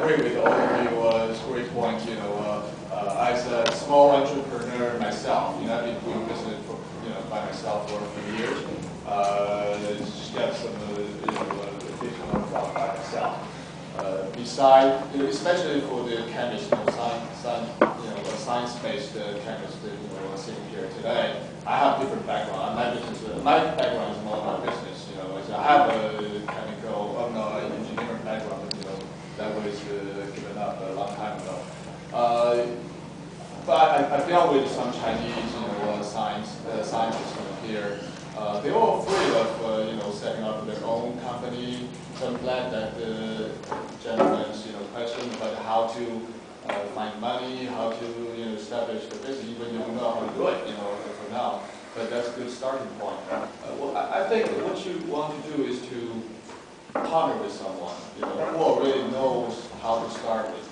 agree with all of you. Great point. As a small entrepreneur myself, I've been doing business for, by myself for a few years. Just get some, additional thought by myself. Besides, especially for the chemist, science-based chemist, sitting here today, I have different background. My background is more about business. I have a chemical, engineering background, that was given up a long time ago. But I dealt with some Chinese, scientists here. They're all afraid of, setting up their own company. So I'm glad that the gentleman's, question about how to find money, how to, establish the business. Even you don't know how to do it, for now. But that's a good starting point. Well, I think what you want to do is to partner with someone, who already knows how to start with,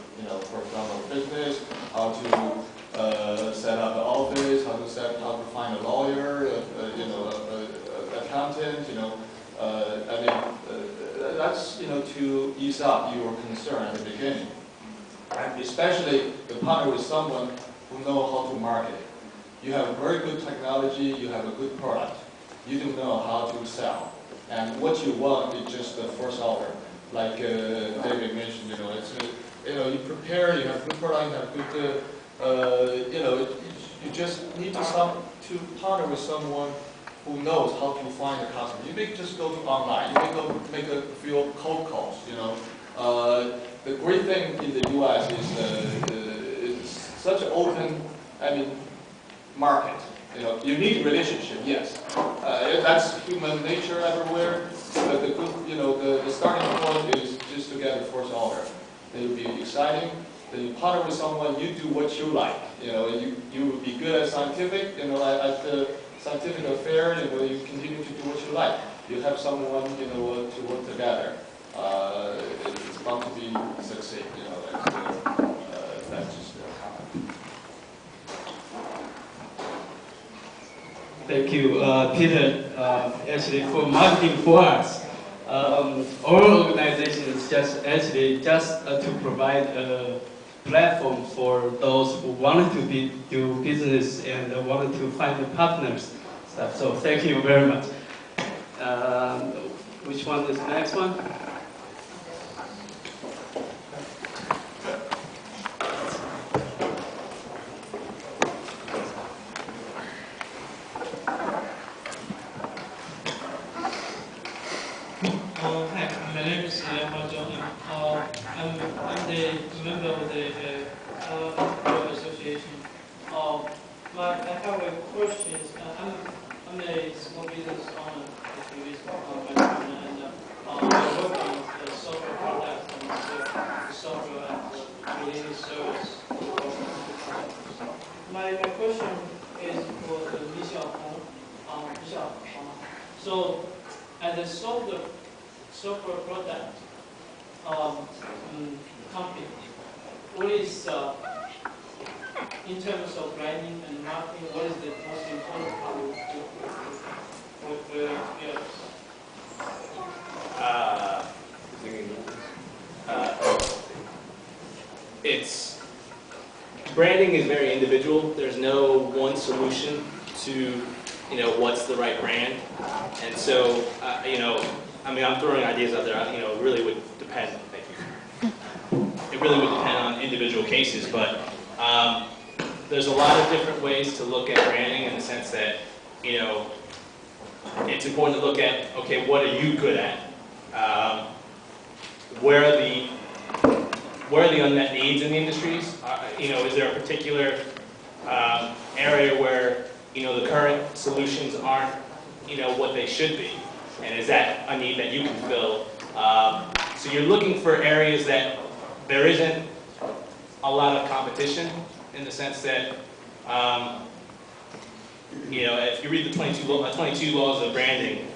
for example, business, how to set up the office, how to find a lawyer, accountant, that's, to ease up your concern at the beginning. And especially to partner with someone who knows how to market it. You have very good technology, you have a good product. You don't know how to sell. And what you want is just the first order. Like David mentioned, it's you prepare, you have good product, you have good, you just need to partner with someone who knows how to find a customer. You may just go to online, you may go make a few cold calls, The great thing in the U.S. is it's such an open, market. You need relationship, yes. That's human nature everywhere. But the good, the starting point is just to get the first order. It will be exciting. Then you partner with someone. You do what you like. You will be good at scientific. At the scientific affair, you continue to do what you like. You have someone, to work together. It's bound to be succeed. That's just a comment. Thank you, Peter. Actually, for marketing for us, our organization is just to provide a platform for those who wanted to do business and wanted to find partners. So thank you very much. Which one is the next one? My name is John. I'm the member of the association. I have a question. I'm a small business owner, and I work on the software product and the software and related service. My question is for the NACEA. So, as a software product company, what is, in terms of branding and marketing, what is the most important part for your experience? Branding is very individual. There's no one solution to what's the right brand, and so I'm throwing ideas out there. It really would depend. Thank you. It really would depend on individual cases, but there's a lot of different ways to look at branding in the sense that it's important to look at, okay, what are you good at? Where are the unmet needs in the industries? Is there a particular area where the current solutions aren't what they should be? And is that a need that you can fill? So you're looking for areas that there isn't a lot of competition, in the sense that, if you read the 22 laws of branding,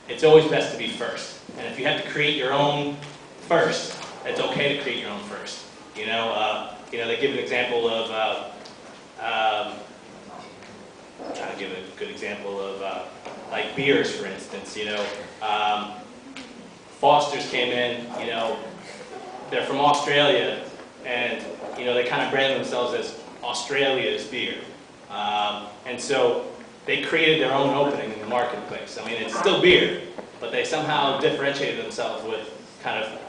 it's always best to be first. And if you have to create your own first, it's okay to create your own first. They give an example of, I'm trying to give a good example of, like beers, for instance. Foster's came in, they're from Australia, and they kind of brand themselves as Australia's beer. And so they created their own opening in the marketplace. I mean, it's still beer, but they somehow differentiated themselves with kind of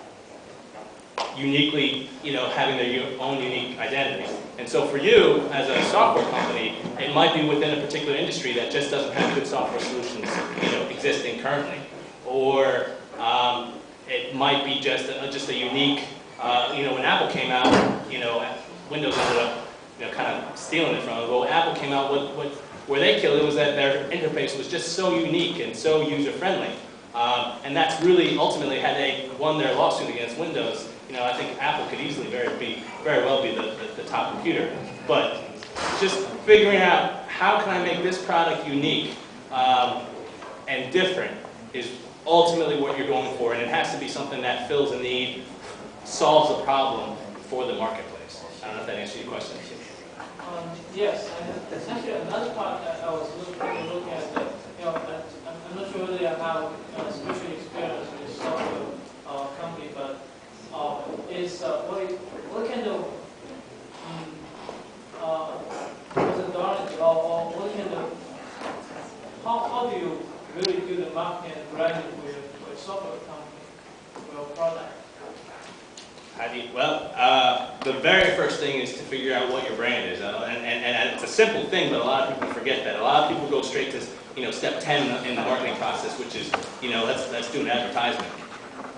uniquely, having their own unique identity. And so for you, as a software company, it might be within a particular industry that just doesn't have good software solutions, existing currently. Or it might be just a unique, when Apple came out, Windows ended up, kind of stealing it from them. But when Apple came out, where they killed it was that their interface was just so unique and so user-friendly. And that's really, ultimately, had they won their lawsuit against Windows, I think Apple could easily very well be the top computer. But just figuring out how can I make this product unique and different is ultimately what you're going for, and it has to be something that fills a need, solves a problem for the marketplace. I don't know if that answers your question. Yes, and essentially another part that I was looking at, that, I'm not sure whether you have special experience with software company, but is what kind of methodology or what kind of how do you really do the marketing and branding for a software company for a product? The very first thing is to figure out what your brand is, and it's a simple thing, but a lot of people forget that. A lot of people go straight to step 10 in the marketing process, which is let's do an advertisement.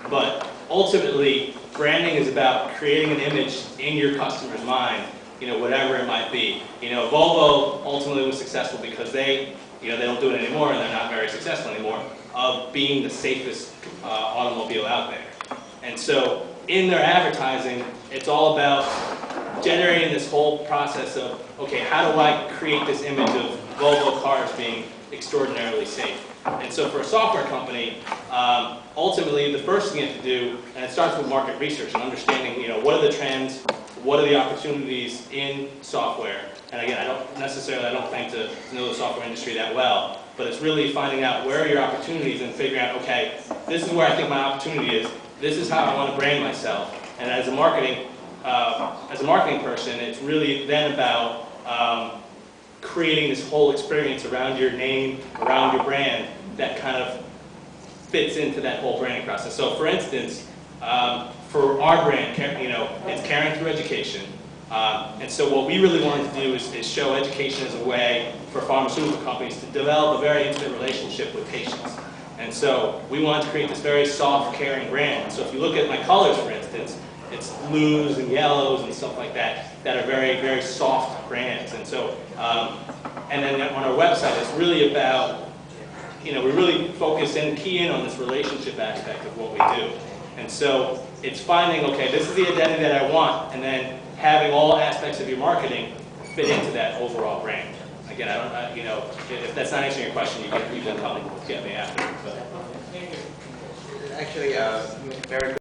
But ultimately, branding is about creating an image in your customer's mind, whatever it might be. Volvo ultimately was successful because they don't do it anymore, and they're not very successful anymore, of being the safest automobile out there. And so in their advertising, it's all about generating this whole process of, okay, how do I create this image of Volvo cars being extraordinarily safe? And so for a software company, ultimately the first thing you have to do, and it starts with market research and understanding, what are the trends, what are the opportunities in software. And again, I don't claim to know the software industry that well, but it's really finding out where are your opportunities and figuring out, okay, this is where I think my opportunity is. This is how I want to brand myself. And as a marketing person, it's really then about creating this whole experience around your name, around your brand, that kind of fits into that whole branding process. So, for instance, for our brand, it's caring through education. And so what we really wanted to do is show education as a way for pharmaceutical companies to develop a very intimate relationship with patients. And so we wanted to create this very soft, caring brand. So if you look at my colors, for instance, it's blues and yellows and stuff like that are very, very soft brands. And so, and then on our website, it's really about, we really focus and key in on this relationship aspect of what we do. And so it's finding, okay, this is the identity that I want, and then having all aspects of your marketing fit into that overall brand. Again, I don't, if that's not answering your question, you can probably get me after. But. Thank you. Actually, very good.